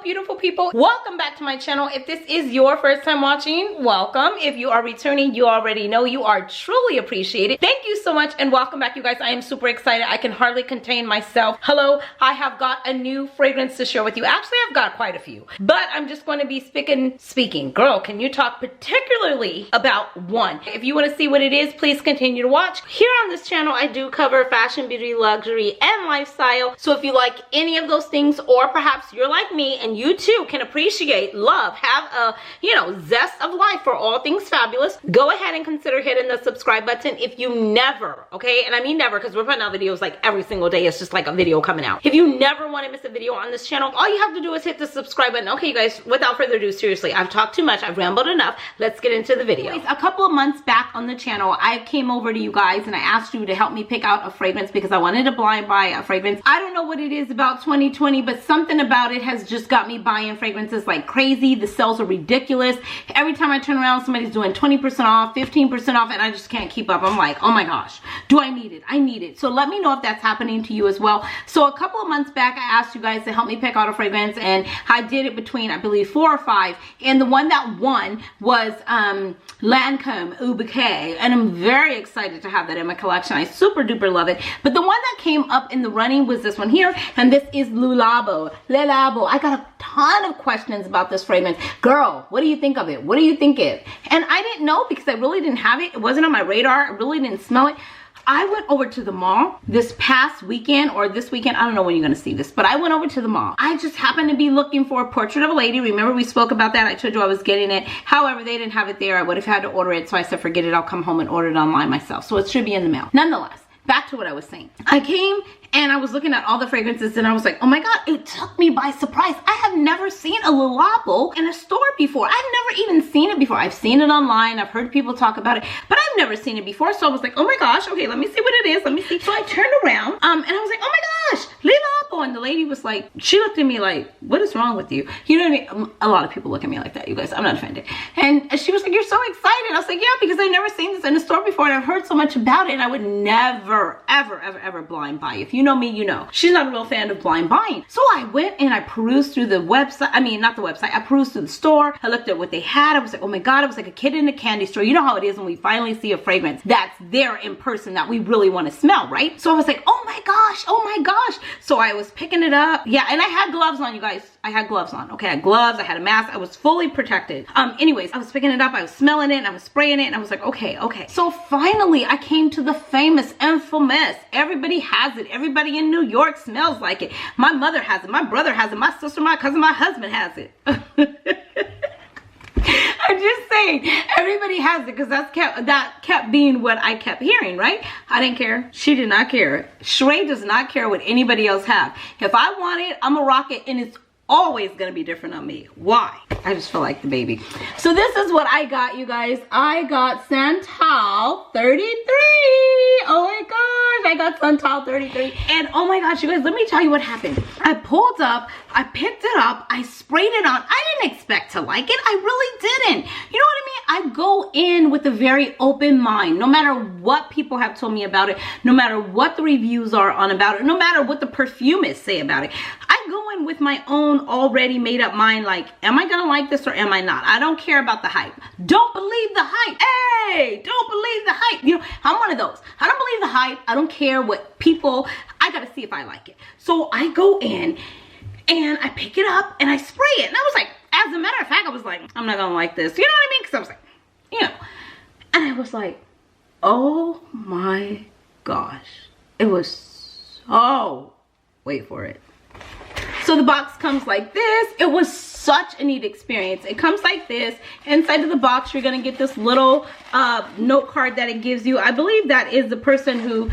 beautiful people, welcome back to my channel. If this is your first time watching, welcome. If you are returning, you already know you are truly appreciated. Thank you so much and welcome back, you guys. I am super excited. I can hardly contain myself. Hello, I have got a new fragrance to share with you. Actually, I've got quite a few, but I'm just going to be speaking. Girl, can you talk particularly about one? If you want to see what it is, please continue to watch. Here on this channel, I do cover fashion, beauty, luxury, and lifestyle. So if you like any of those things, or perhaps you're like me and you too can appreciate, love, have a, zest of life for all things fabulous, go ahead and consider hitting the subscribe button. If you never, okay, and I mean never, because we're putting out videos like every single day. It's just like a video coming out. If you never want to miss a video on this channel, all you have to do is hit the subscribe button. Okay, you guys, without further ado, seriously, I've talked too much. I've rambled enough. Let's get into the video. Anyways, a couple of months back on the channel, I came over to you guys and I asked you to help me pick out a fragrance because I wanted to blind buy a fragrance. I don't know what it is about 2020, but something about it has just got me buying fragrances like crazy. The sales are ridiculous. Every time I turn around, somebody's doing 20% off, 15% off, and I just can't keep up. I'm like, oh my gosh, do I need it? I need it. So let me know if that's happening to you as well. So a couple of months back, I asked you guys to help me pick out a fragrance, and I did it between, I believe, 4 or 5. And the one that won was Lancome Eau Bouquet, and I'm very excited to have that in my collection. I super duper love it. But the one that came up in the running was this one here, and this is Labo. I got a ton of questions about this fragrance. Girl, what do you think of it? What do you think it? And I didn't know because I really didn't have it. It wasn't on my radar. I really didn't smell it. I went over to the mall this past weekend, or this weekend, I don't know when you're gonna see this, but I went over to the mall. I just happened to be looking for a portrait of a lady. Remember we spoke about that? I told you I was getting it. However, they didn't have it there. I would have had to order it, so I said forget it, I'll come home and order it online myself. So it should be in the mail. Nonetheless, back to what I was saying. I came and I was looking at all the fragrances and I was like, oh my God, it took me by surprise. I have never seen a Labo in a store before. I've never even seen it before. I've seen it online. I've heard people talk about it, but I've never seen it before. So I was like, oh my gosh, okay, let me see what it is. Let me see. So I turned around and I was like, oh my gosh, Labo. And the lady was like, she looked at me like, what is wrong with you? You know what I mean? A lot of people look at me like that, you guys. I'm not offended. And she was like, you're so excited. I was like, yeah, because I've never seen this in a store before and I've heard so much about it, and I would never, ever blind buy. If you know me, you know. She's not a real fan of blind buying. So I went and I perused through the website. I mean, not the website. I perused through the store. I looked at what they had. I was like, oh my God, I was like a kid in a candy store. You know how it is when we finally see a fragrance that's there in person that we really want to smell, right? So I was like, oh my gosh, oh my gosh. So I was picking it up. Yeah, and I had gloves on, you guys. I had gloves on. Okay, I had gloves. I had a mask. I was fully protected. Anyways, I was picking it up. I was smelling it. And I was spraying it. And I was like, okay. So finally, I came to the famous, infamous. Everybody has it. Everybody in New York smells like it. My mother has it. My brother has it. My sister, my cousin, my husband has it. I'm just saying, everybody has it because that kept being what I kept hearing, right? I didn't care. She did not care. Cheraye does not care what anybody else have. If I want it, I'm gonna rock it, and it's always gonna be different on me. Why? I just feel like the baby. So this is what I got, you guys. I got Santal 33. Oh my gosh, I got Santal 33. And oh my gosh, you guys, let me tell you what happened. I pulled up, I picked it up, I sprayed it on. I didn't expect to like it. I really didn't. You know what I mean? I go in with a very open mind. No matter what people have told me about it, no matter what the reviews are on about it, no matter what the perfumists say about it, I go in with my own already made up mind, like, am I gonna like this or am I not? I don't care about the hype. Don't believe the hype. Hey, don't believe the hype. You know, I'm one of those. I don't believe the hype. I don't care what people, I gotta see if I like it. So I go in and I pick it up and I spray it. And I was like, as a matter of fact, I was like, I'm not gonna like this. You know what I mean? Because I was like, and I was like, oh my gosh. It was so, wait for it. So the box comes like this. It was such a neat experience. It comes like this. Inside of the box, you're gonna get this little note card that it gives you. I believe that is the person who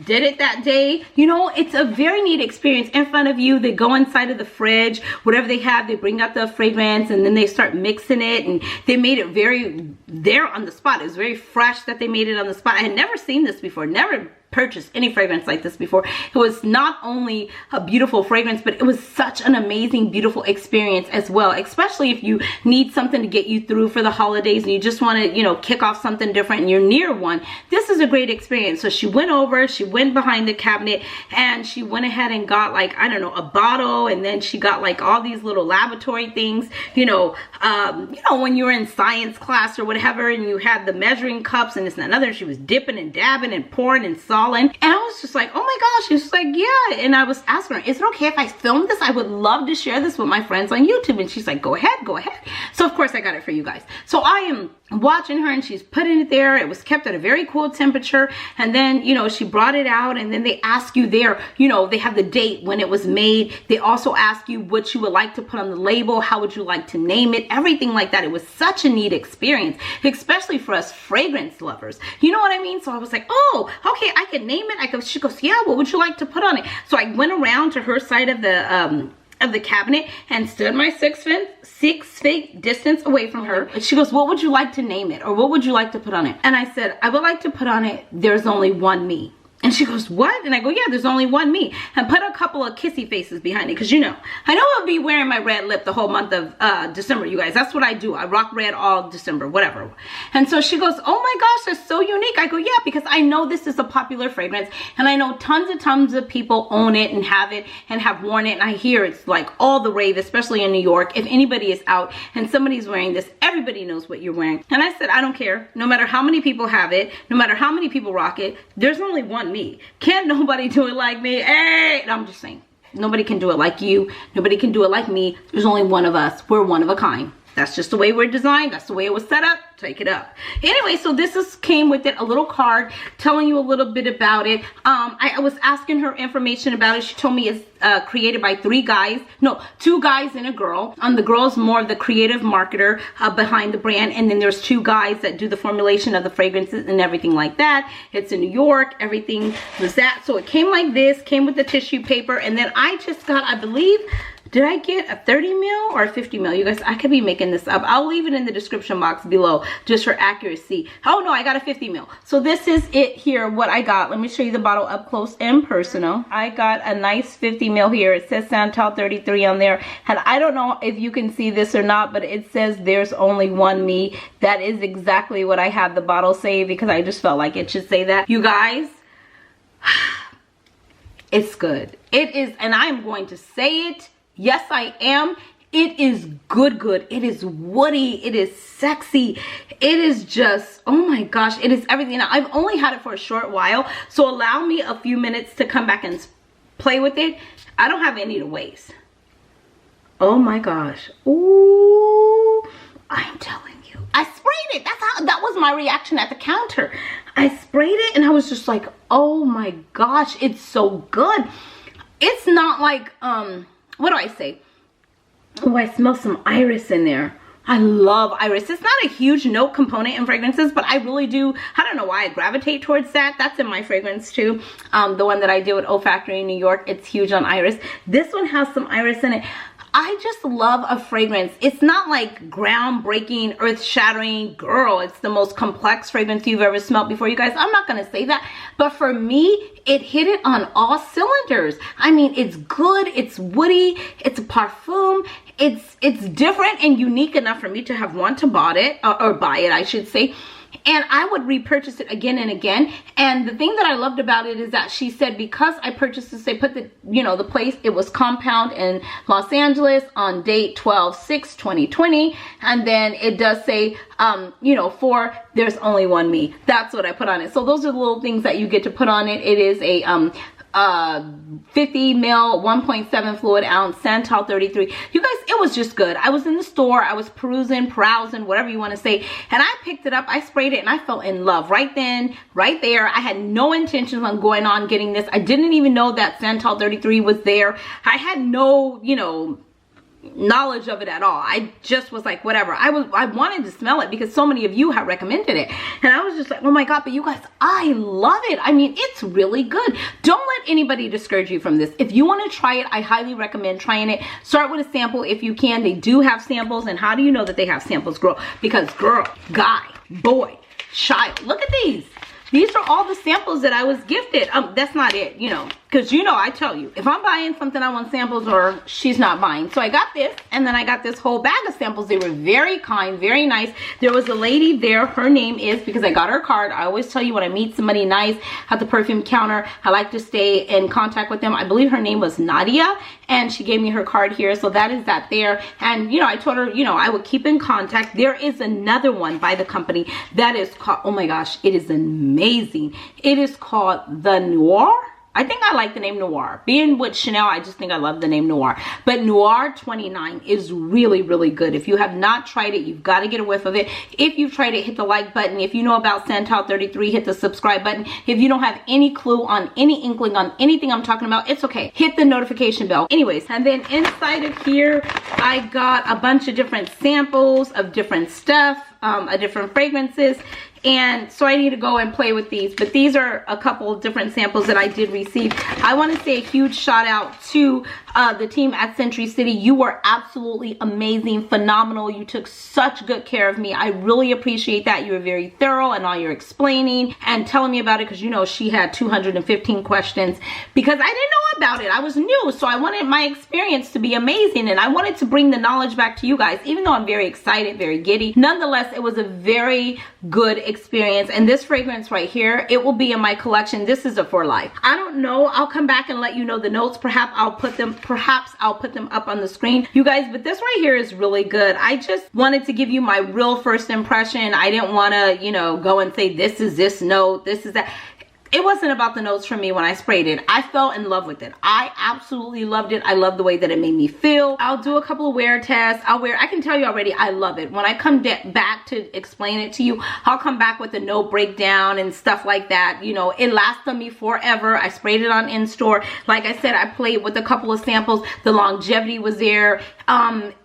did it that day. You know, it's a very neat experience. In front of you, they go inside of the fridge, whatever they have, they bring out the fragrance and then they start mixing it, and they made it very there on the spot. It was very fresh that they made it on the spot. I had never seen this before, never purchased any fragrance like this before. It was not only a beautiful fragrance, but it was such an amazing, beautiful experience as well, especially if you need something to get you through for the holidays and you just want to, you know, kick off something different and you're near one. This is a great experience. So she went over, she went behind the cabinet, and she went ahead and got, like, I don't know, a bottle, and then she got like all these little laboratory things, you know, when you were in science class or whatever, and you had the measuring cups and this and another. She was dipping and dabbing and pouring and and I was just like, oh my gosh. She was like, yeah. And I was asking her, is it okay if I film this? I would love to share this with my friends on YouTube. And she's like, go ahead, go ahead. So of course I got it for you guys. So I am watching her and she's putting it there. It was kept at a very cool temperature. And then, you know, she brought it out, and then they ask you there, you know, they have the date when it was made. They also ask you what you would like to put on the label. How would you like to name it? Everything like that. It was such a neat experience, especially for us fragrance lovers. You know what I mean? So I was like, oh, okay, I can name it. She goes, yeah, what would you like to put on it? So I went around to her side of the cabinet and stood my 6 feet distance away from her. She goes, what would you like to name it? Or what would you like to put on it? And I said, I would like to put on it, there's only one me. And she goes, what? And I go, yeah, there's only one me. And put a couple of kissy faces behind it. Because, you know, I know I'll be wearing my red lip the whole month of December, you guys. That's what I do. I rock red all December, whatever. And so she goes, oh my gosh, that's so unique. I go, yeah, because I know this is a popular fragrance. And I know tons of people own it and have worn it. And I hear it's like all the rave, especially in New York. If anybody is out and somebody's wearing this, everybody knows what you're wearing. And I said, I don't care. No matter how many people have it, no matter how many people rock it, there's only one me. Can't nobody do it like me. Hey, I'm just saying, nobody can do it like you. Nobody can do it like me. There's only one of us. We're one of a kind. That's just the way we're designed. That's the way it was set up. Take it up. Anyway, so this came with it, a little card telling you a little bit about it. I was asking her information about it. She told me it's created by two guys and a girl. The girl's more of the creative marketer behind the brand, and then there's 2 guys that do the formulation of the fragrances and everything like that. It's in New York. Everything was that. So it came like this, came with the tissue paper, and then I just got, I believe, did I get a 30 ml or a 50 ml? You guys, I could be making this up. I'll leave it in the description box below just for accuracy. Oh no, I got a 50 ml. So this is it here, what I got. Let me show you the bottle up close and personal. I got a nice 50 ml here. It says Santal 33 on there. And I don't know if you can see this or not, but it says there's only one me. That is exactly what I had the bottle say, because I just felt like it should say that. You guys, it's good. It is, and I'm going to say it. Yes, I am. It is good. It is woody. It is sexy. It is just, oh my gosh, it is everything. Now, I've only had it for a short while, so allow me a few minutes to come back and play with it. I don't have any to waste. Oh my gosh. Ooh, I'm telling you. I sprayed it. That was my reaction at the counter. I sprayed it and I was just like, oh my gosh, it's so good. It's not like, what do I say? Oh, I smell some iris in there. I love iris. It's not a huge note component in fragrances, but I really do. I don't know why I gravitate towards that. That's in my fragrance too. The one that I did with Olfactory in New York, it's huge on iris. This one has some iris in it. I just love a fragrance. It's not like groundbreaking, earth-shattering, girl, it's the most complex fragrance you've ever smelled before, you guys. I'm not gonna say that, but for me, it hit it on all cylinders. I mean, it's good, it's woody, it's a parfum, it's different and unique enough for me to have want to buy it, or buy it, I should say. And I would repurchase it again and again. And the thing that I loved about it is that she said, because I purchased this, they put the, you know, the place, it was compound in Los Angeles on date 12/6/2020. And then it does say, you know, there's only one me. That's what I put on it. So those are the little things that you get to put on it. It is a 50 ml 1.7 fluid ounce Santal 33. You guys, it was just good. I was in the store, I was browsing, whatever you want to say, and I picked it up, I sprayed it, and I fell in love right then, right there. I had no intentions on going on getting this. I didn't even know that Santal 33 was there. I had no, you know, knowledge of it at all. I just was like, whatever. I wanted to smell it because so many of you have recommended it, and I was just like, oh my god. But you guys, I love it. I mean, it's really good. Don't let anybody discourage you from this. If you want to try it, I highly recommend trying it. Start with a sample if you can. They do have samples. And how do you know that they have samples, girl? Because girl, guy, boy, child, look at these. these are all the samples that I was gifted. That's not it, you know, because you know, I tell you, if I'm buying something, I want samples, or she's not buying. So I got this, and then I got this whole bag of samples. They were very kind, very nice. There was a lady there. Her name is, because I got her card. I always tell you when I meet somebody nice at the perfume counter, I like to stay in contact with them. I believe her name was Nadia, and she gave me her card here. So that is that there. And, you know, I told her, you know, I would keep in contact. There is another one by the company that is called, oh my gosh, it is amazing. It is called The Noir. I think I like the name Noir. Being with Chanel, I just think I love the name Noir. But Noir 29 is really, really good. If you have not tried it, you've got to get a whiff of it. If you've tried it, hit the like button. If you know about Santal 33, hit the subscribe button. If you don't have any clue on any inkling on anything I'm talking about, it's okay. Hit the notification bell. Anyways, and then inside of here, I got a bunch of different samples of different stuff, different fragrances. And so I need to go and play with these, but these are a couple of different samples that I did receive. I want to say a huge shout out to the team at Century City. You were absolutely amazing, phenomenal. You took such good care of me. I really appreciate that. You were very thorough in all your explaining and telling me about it, because you know she had 215 questions because I didn't know about it. I was new, so I wanted my experience to be amazing, and I wanted to bring the knowledge back to you guys. Even though I'm very excited, very giddy, nonetheless, it was a very good experience. And this fragrance right here, it will be in my collection. This is a for life. I don't know, I'll come back and let you know the notes. Perhaps I'll put them up on the screen, you guys, but this right here is really good. I just wanted to give you my real first impression. I didn't want to, you know, go and say this is this note, this is that. It wasn't about the notes for me when I sprayed it. I fell in love with it. I absolutely loved it. I love the way that it made me feel. I'll do a couple of wear tests. I can tell you already, I love it. When I come back to explain it to you, I'll come back with a note breakdown and stuff like that. You know, it lasted me forever. I sprayed it on in-store. Like I said, I played with a couple of samples. The longevity was there.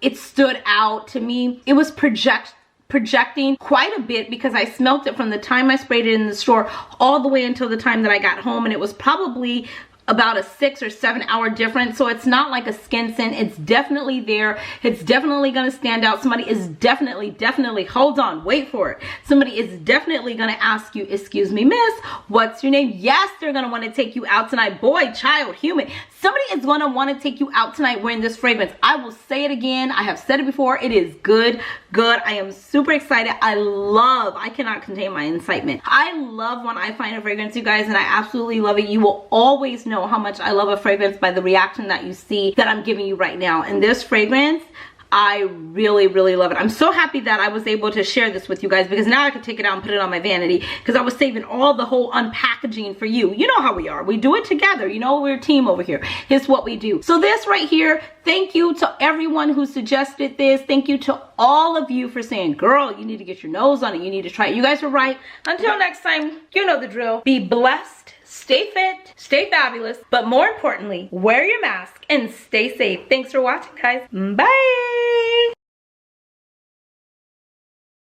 It stood out to me. It was projecting quite a bit because I smelt it from the time I sprayed it in the store all the way until the time that I got home, and it was probably about a 6 or 7 hour difference. So it's not like a skin scent. It's definitely there. It's definitely going to stand out. Somebody is definitely, hold on, wait for it. Somebody is definitely going to ask you, excuse me, miss, what's your name? Yes, they're going to want to take you out tonight. Boy, child, human. Somebody is going to want to take you out tonight wearing this fragrance. I will say it again. I have said it before. It is good. I am super excited. I cannot contain my excitement. I love when I find a fragrance, you guys, and I absolutely love it. You will always know how much I love a fragrance by the reaction that you see that I'm giving you right now. And this fragrance, I really love it. I'm so happy that I was able to share this with you guys, because now I can take it out and put it on my vanity, because I was saving all the whole unpackaging for you. You know how we are. We do it together. You know, we're a team over here. It's what we do. So this right here, thank you to everyone who suggested this. Thank you to all of you for saying, girl, you need to get your nose on it. You need to try it. You guys are right. Until next time, you know the drill. Be blessed, stay fit, stay fabulous, but more importantly, wear your mask and stay safe. Thanks for watching, guys. Bye.